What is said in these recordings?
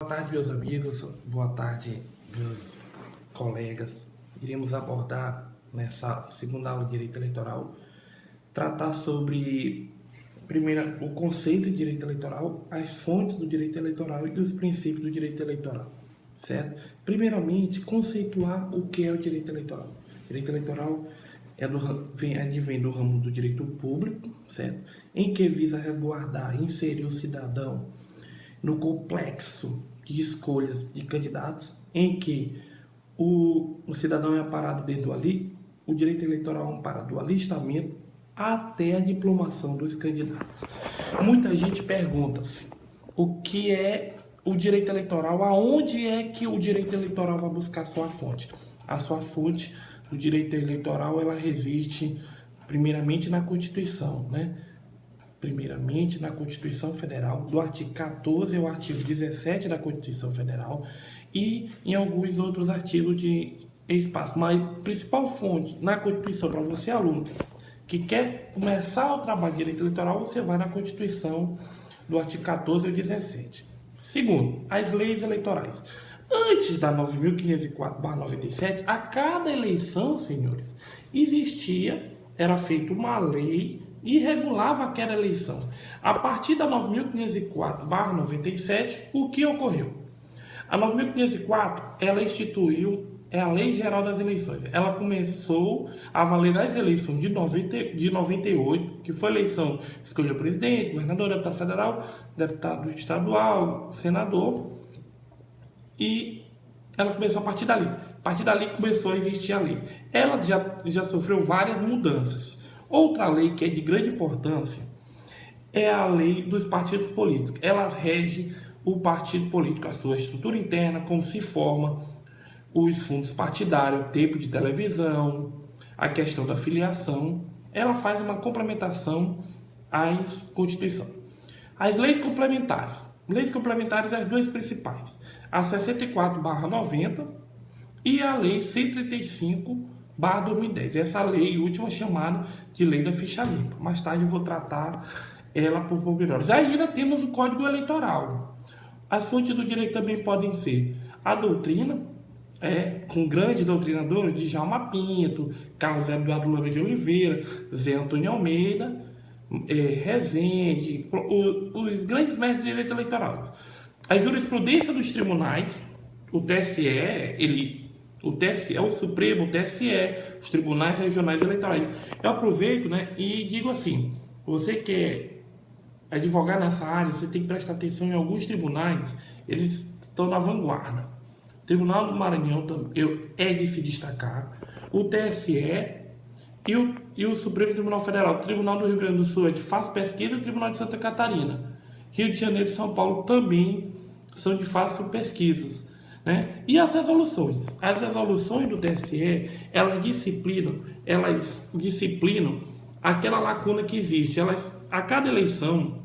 Boa tarde, meus amigos, boa tarde, meus colegas. Iremos abordar nessa segunda aula de Direito Eleitoral, tratar sobre, primeiro, o conceito de Direito Eleitoral, as fontes do Direito Eleitoral e os princípios do Direito Eleitoral, certo? Primeiramente, conceituar o que é o Direito Eleitoral. Direito Eleitoral vem do ramo do direito público, certo? Em que visa resguardar, inserir o cidadão no complexo de escolhas de candidatos, em que o cidadão é amparado dentro ali, o direito eleitoral ampara do alistamento até a diplomação dos candidatos. Muita gente pergunta-se o que é o direito eleitoral, aonde é que o direito eleitoral vai buscar sua fonte. A sua fonte do direito eleitoral, ela reside primeiramente na Constituição, né? Primeiramente na Constituição Federal, do artigo 14 ao artigo 17 da Constituição Federal e em alguns outros artigos de espaço. Mas a principal fonte na Constituição, para você, aluno, que quer começar o trabalho de direito eleitoral, você vai na Constituição do artigo 14 ao 17. Segundo, as leis eleitorais. Antes da 9.504/97, a cada eleição, senhores, era feita uma lei e regulava aquela eleição. A partir da 9.504/97, o que ocorreu? A 9.504, ela instituiu a Lei Geral das Eleições. Ela começou a valer nas eleições de 98, que foi a eleição que escolheu presidente, governador, deputado federal, deputado estadual, senador, e ela começou a partir dali. A partir dali começou a existir a lei. Ela já sofreu várias mudanças. Outra lei que é de grande importância é a lei dos partidos políticos. Ela rege o partido político, a sua estrutura interna, como se forma, os fundos partidários, tempo de televisão, a questão da filiação. Ela faz uma complementação à Constituição. As leis complementares. Leis complementares, as duas principais. A 64/90 e a lei 135/2010. Essa lei última chamada de Lei da Ficha Limpa. Mais tarde eu vou tratar ela por pormenores. Ainda temos o Código Eleitoral. As fontes do direito também podem ser a doutrina, com grandes doutrinadores, de Djalma Pinto, Carlos Eduardo Lora de Oliveira, Zé Antônio Almeida, Rezende, os grandes mestres de direito eleitoral. A jurisprudência dos tribunais, o TSE, o Supremo, o TSE, os tribunais regionais eleitorais. Eu aproveito, e digo assim, você quer advogar nessa área, você tem que prestar atenção em alguns tribunais, eles estão na vanguarda. O Tribunal do Maranhão é de se destacar, o TSE e o Supremo Tribunal Federal. O Tribunal do Rio Grande do Sul é de fácil pesquisa e o Tribunal de Santa Catarina. Rio de Janeiro e São Paulo também são de fácil pesquisas. E as resoluções? As resoluções do TSE, elas disciplinam aquela lacuna que existe. A cada eleição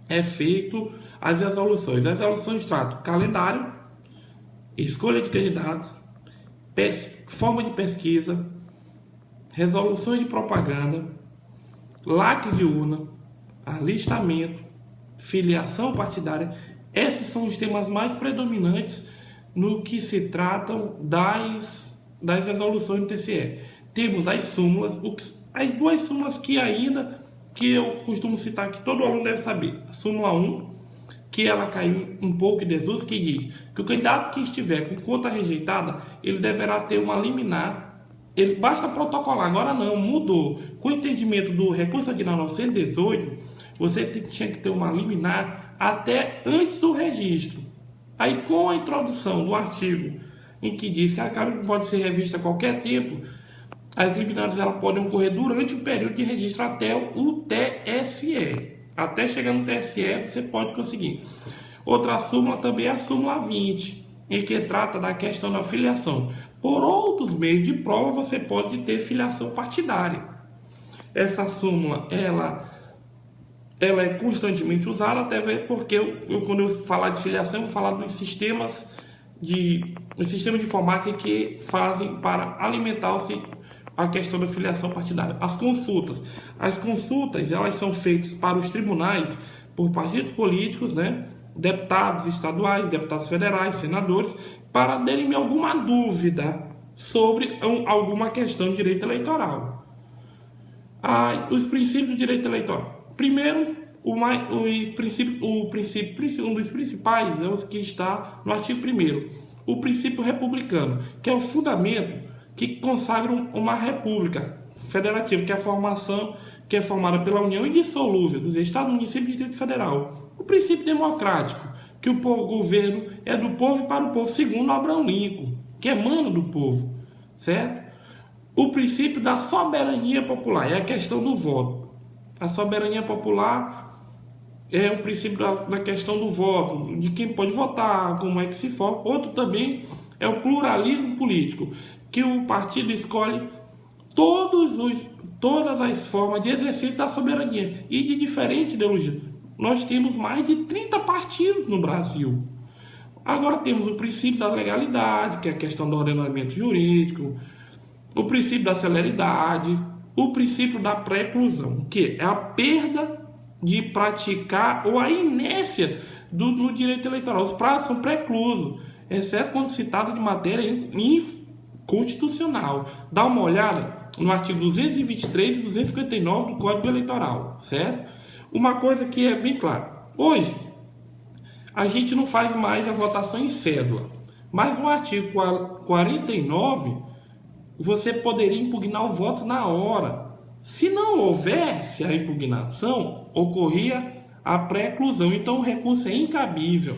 é feito as resoluções. As resoluções tratam calendário, escolha de candidatos, forma de pesquisa, resoluções de propaganda, lacre de urna, alistamento, filiação partidária. Esses são os temas mais predominantes no que se tratam das resoluções do TSE. Temos as súmulas, as duas súmulas que eu costumo citar, que todo aluno deve saber. A súmula 1, que ela caiu um pouco em desuso, que diz que o candidato que estiver com conta rejeitada, ele deverá ter uma liminar. Ele basta protocolar, agora não, mudou. Com o entendimento do recurso adicional 918, você tinha que ter uma liminar até antes do registro. Aí, com a introdução do artigo em que diz que a carta pode ser revista a qualquer tempo, as liminares elas podem ocorrer durante o período de registro até o TSE. Até chegar no TSE, você pode conseguir. Outra súmula também é a súmula 20, em que trata da questão da filiação. Por outros meios de prova, você pode ter filiação partidária. Essa súmula, ela é constantemente usada, até porque quando eu falar de filiação, eu vou falar dos sistemas de informática que fazem para alimentar-se a questão da filiação partidária. As consultas, elas são feitas para os tribunais por partidos políticos, deputados estaduais, deputados federais, senadores, para dirimir alguma dúvida sobre alguma questão de direito eleitoral. Os princípios do direito eleitoral. Primeiro, um dos principais é o que está no artigo 1º, o princípio republicano, que é o fundamento que consagra uma república federativa, que é formada pela união indissolúvel dos estados, municípios e Distrito Federal. O princípio democrático, que o governo é do povo e para o povo, segundo Abraham Lincoln, que emana do povo, certo? O princípio da soberania popular, é a questão do voto. A soberania popular é o princípio da questão do voto, de quem pode votar, como é que se forma. Outro também é o pluralismo político, que o partido escolhe todas as formas de exercício da soberania e de diferente ideologia. Nós temos mais de 30 partidos no Brasil. Agora temos o princípio da legalidade, que é a questão do ordenamento jurídico, o princípio da celeridade, o princípio da pré-exclusão, que é a perda de praticar ou a inércia no direito eleitoral. Os prazos são pré-exclusos, exceto quando citado de matéria inconstitucional. Dá uma olhada no artigo 223 e 259 do Código Eleitoral, certo? Uma coisa que é bem clara. Hoje, a gente não faz mais a votação em cédula, mas no artigo 49, você poderia impugnar o voto na hora. Se não houvesse a impugnação, ocorria a pré-exclusão. Então o recurso é incabível.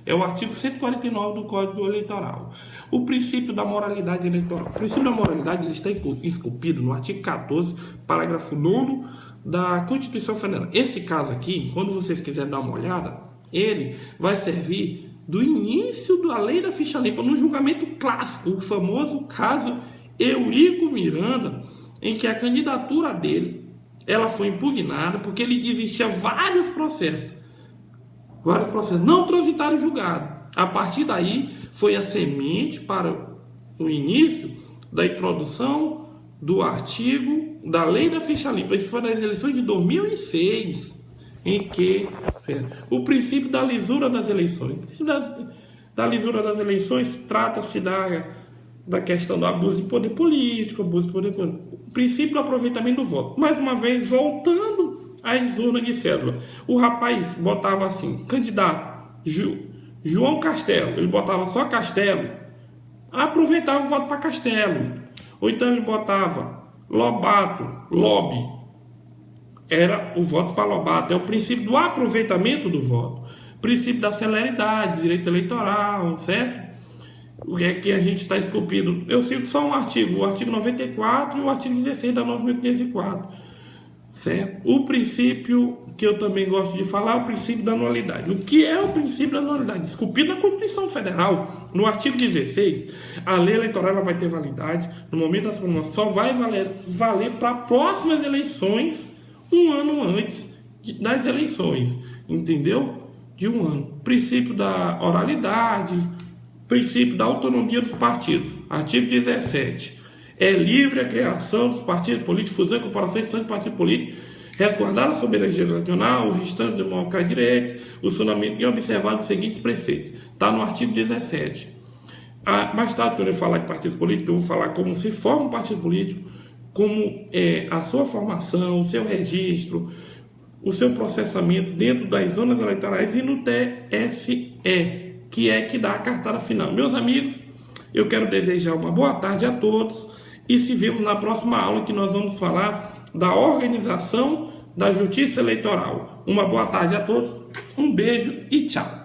É o artigo 149 do Código Eleitoral. O princípio da moralidade eleitoral. O princípio da moralidade ele está esculpido no artigo 14, parágrafo 9º da Constituição Federal. Esse caso aqui, quando vocês quiserem dar uma olhada, ele vai servir do início da lei da ficha limpa, no julgamento clássico, o famoso caso Eurico Miranda, em que a candidatura dele ela foi impugnada porque ele existia vários processos não transitaram em julgado. A partir daí foi a semente para o início da introdução do artigo da lei da ficha limpa. Isso foi nas eleições de 2006, em que o princípio da lisura das eleições. O princípio da lisura das eleições trata-se da questão do abuso de poder político, o princípio do aproveitamento do voto. Mais uma vez, voltando às urnas de cédula. O rapaz botava assim, candidato João Castelo, ele botava só Castelo, aproveitava o voto para Castelo. Ou então ele botava Lobato, Lobby, era o voto para Lobato. É o princípio do aproveitamento do voto. Princípio da celeridade, direito eleitoral, certo? O que é que a gente está esculpindo? Eu cito só um artigo, o artigo 94 e o artigo 16 da 9.504, certo? O princípio que eu também gosto de falar é o princípio da anualidade. O que é o princípio da anualidade? Esculpido na Constituição Federal, no artigo 16, a lei eleitoral ela vai ter validade, no momento da formulação, só vai valer para próximas eleições, um ano antes das eleições, entendeu? De um ano. Princípio da oralidade, princípio da autonomia dos partidos. Artigo 17. É livre a criação dos partidos políticos, fusão, incorporação e edição de partido político, resguardar a soberania nacional, o restante democrático de direitos, o funcionamento e observar os seguintes preceitos. Está no artigo 17. Mais tarde, quando eu falar de partidos políticos, eu vou falar como se forma um partido político, como é a sua formação, o seu registro, o seu processamento dentro das zonas eleitorais e no TSE, que é que dá a cartada final. Meus amigos, eu quero desejar uma boa tarde a todos e se vemos na próxima aula que nós vamos falar da organização da justiça eleitoral. Uma boa tarde a todos, um beijo e tchau.